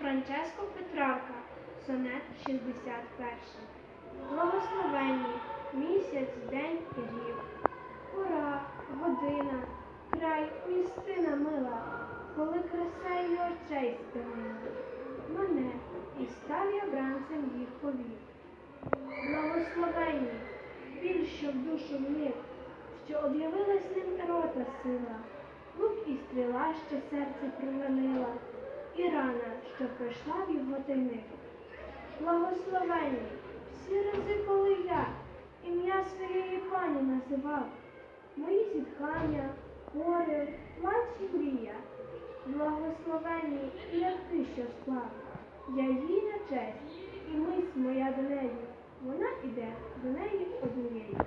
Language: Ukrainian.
Франческо Петрарка, сонет 61. Благословенні місяць, день і рік, пора, година, край, містина мила, коли краса її очей спинила мене, і став я бранцем їх повік. Благословенні, біль, що в душу вник, що об'явилась ним рота сила, лук і стріла, що серце променила, і рана, що пройшла в його тайник. Благословенні всі рази, коли я ім'я своєї пані називав, мої зітхання, горе, плач і мрія. Благословенні, як ти, що склав, я їй на честь, і мить моя до неї, вона іде до неї однієї.